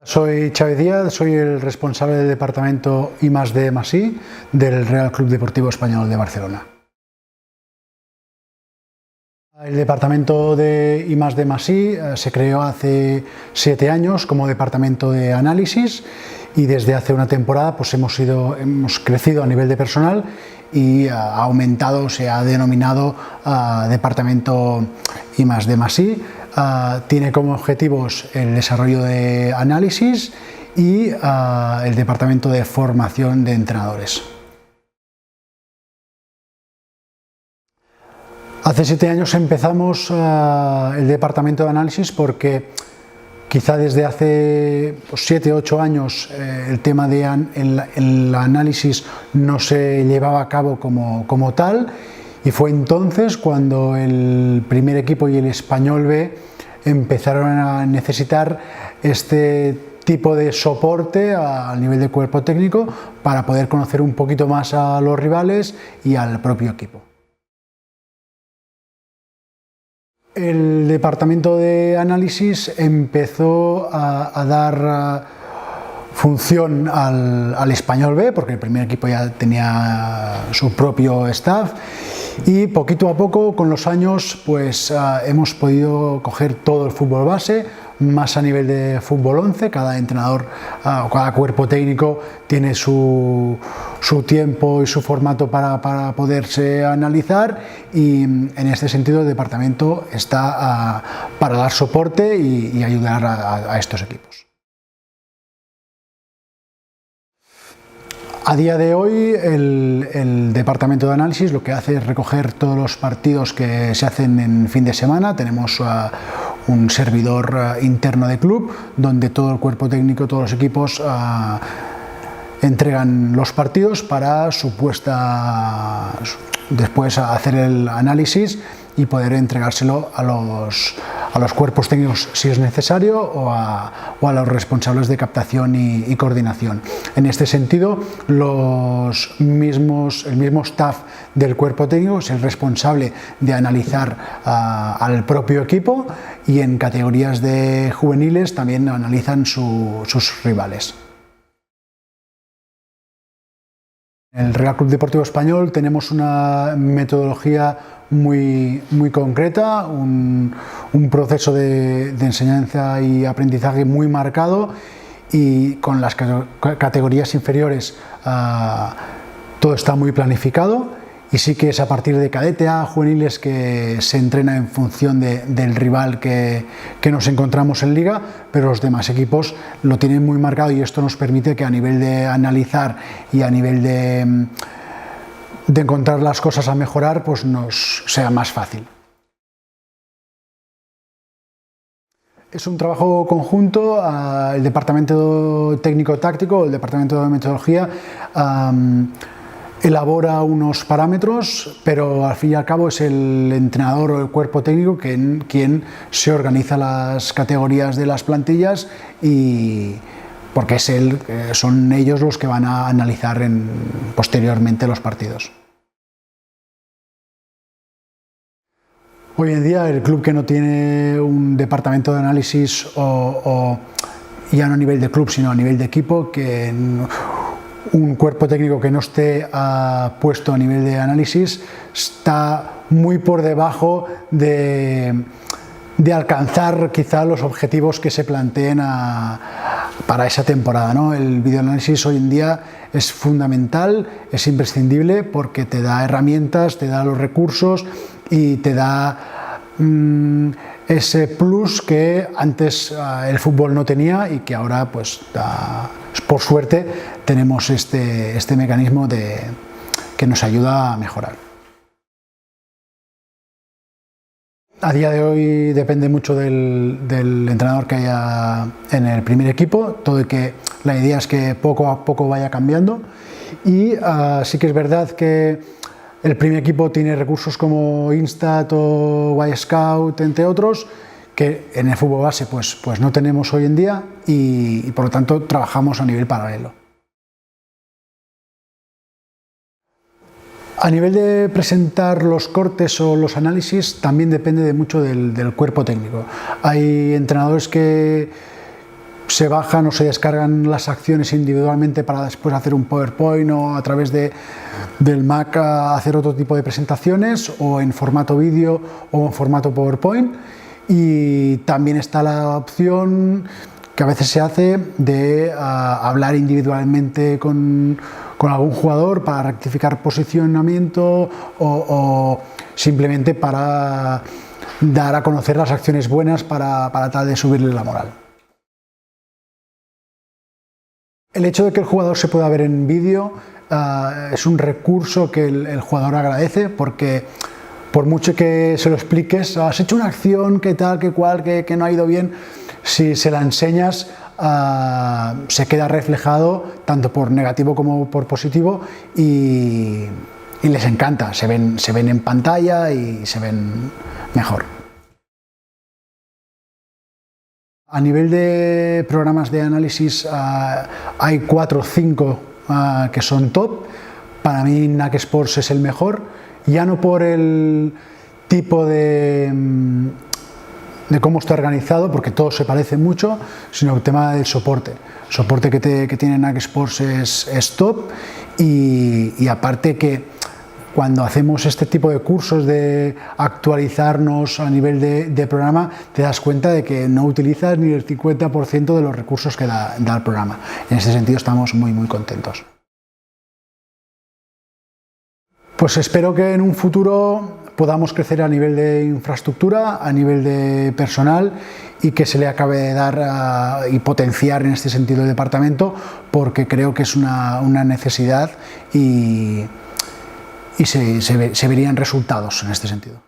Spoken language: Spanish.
Soy Xavi Díaz, soy el responsable del departamento I+D+I del Real Club Deportivo Español de Barcelona. El departamento de I+D+I se creó hace 7 años como departamento de análisis y desde hace una temporada pues hemos crecido a nivel de personal y ha aumentado, se ha denominado departamento I+D+I. Tiene como objetivos el desarrollo de análisis y el departamento de formación de entrenadores. Hace 7 años empezamos el departamento de análisis porque quizá desde hace 7 u 8 años el tema del análisis no se llevaba a cabo como tal, y fue entonces cuando el primer equipo y el Español B empezaron a necesitar este tipo de soporte a nivel de cuerpo técnico para poder conocer un poquito más a los rivales y al propio equipo. El departamento de análisis empezó a dar función al Español B, porque el primer equipo ya tenía su propio staff, y poquito a poco con los años pues hemos podido coger todo el fútbol base, más a nivel de fútbol 11. Cada entrenador o cada cuerpo técnico tiene su tiempo y su formato para poderse analizar, y en este sentido el departamento está para dar soporte y ayudar a estos equipos. A día de hoy el departamento de análisis lo que hace es recoger todos los partidos que se hacen en fin de semana. Tenemos un servidor interno de club donde todo el cuerpo técnico, todos los equipos entregan los partidos para después hacer el análisis y poder entregárselo a los cuerpos técnicos si es necesario o a los responsables de captación y coordinación. En este sentido, el mismo staff del cuerpo técnico es el responsable de analizar al propio equipo, y en categorías de juveniles también analizan sus rivales. En el Real Club Deportivo Español tenemos una metodología muy concreta, un proceso de enseñanza y aprendizaje muy marcado, y con las categorías inferiores todo está muy planificado, y sí que es a partir de cadete A, juveniles, que se entrena en función del rival que nos encontramos en liga, pero los demás equipos lo tienen muy marcado, y esto nos permite que a nivel de analizar y a nivel de encontrar las cosas a mejorar pues nos sea más fácil. Es un trabajo conjunto. El departamento técnico-táctico, el departamento de metodología, elabora unos parámetros, pero al fin y al cabo es el entrenador o el cuerpo técnico quien se organiza las categorías de las plantillas, y porque son ellos los que van a analizar posteriormente los partidos. Hoy en día el club que no tiene un departamento de análisis, o ya no a nivel de club sino a nivel de equipo, que un cuerpo técnico que no esté puesto a nivel de análisis está muy por debajo de alcanzar quizá los objetivos que se planteen para esa temporada, ¿no? El videoanálisis hoy en día es fundamental, es imprescindible, porque te da herramientas, te da los recursos y te da ese plus que antes el fútbol no tenía, y que ahora pues por suerte tenemos este mecanismo que nos ayuda a mejorar. A día de hoy depende mucho del entrenador que haya en el primer equipo, todo, y que la idea es que poco a poco vaya cambiando, y sí que es verdad que el primer equipo tiene recursos como Instat o Y-Scout, entre otros, que en el fútbol base pues no tenemos hoy en día, y por lo tanto trabajamos a nivel paralelo. A nivel de presentar los cortes o los análisis también depende mucho del cuerpo técnico. Hay entrenadores que se bajan o se descargan las acciones individualmente para después hacer un PowerPoint o a través del Mac hacer otro tipo de presentaciones, o en formato vídeo o en formato PowerPoint. Y también está la opción que a veces se hace de hablar individualmente con algún jugador para rectificar posicionamiento o simplemente para dar a conocer las acciones buenas para tal de subirle la moral. El hecho de que el jugador se pueda ver en vídeo es un recurso que el jugador agradece, porque por mucho que se lo expliques, has hecho una acción, que tal, que cual, que no ha ido bien, si se la enseñas se queda reflejado tanto por negativo como por positivo y les encanta, se ven en pantalla y se ven mejor. A nivel de programas de análisis hay 4 o 5 que son top. Para mí NAC Sports es el mejor, ya no por el tipo de cómo está organizado, porque todo se parece mucho, sino el tema del soporte. El soporte que tiene NAC Sports es top, y aparte que cuando hacemos este tipo de cursos de actualizarnos a nivel de programa, te das cuenta de que no utilizas ni el 50% de los recursos que da el programa. En ese sentido estamos muy contentos. Pues espero que en un futuro podamos crecer a nivel de infraestructura, a nivel de personal, y que se le acabe de dar y potenciar en este sentido el departamento, porque creo que es una necesidad y se verían resultados en este sentido.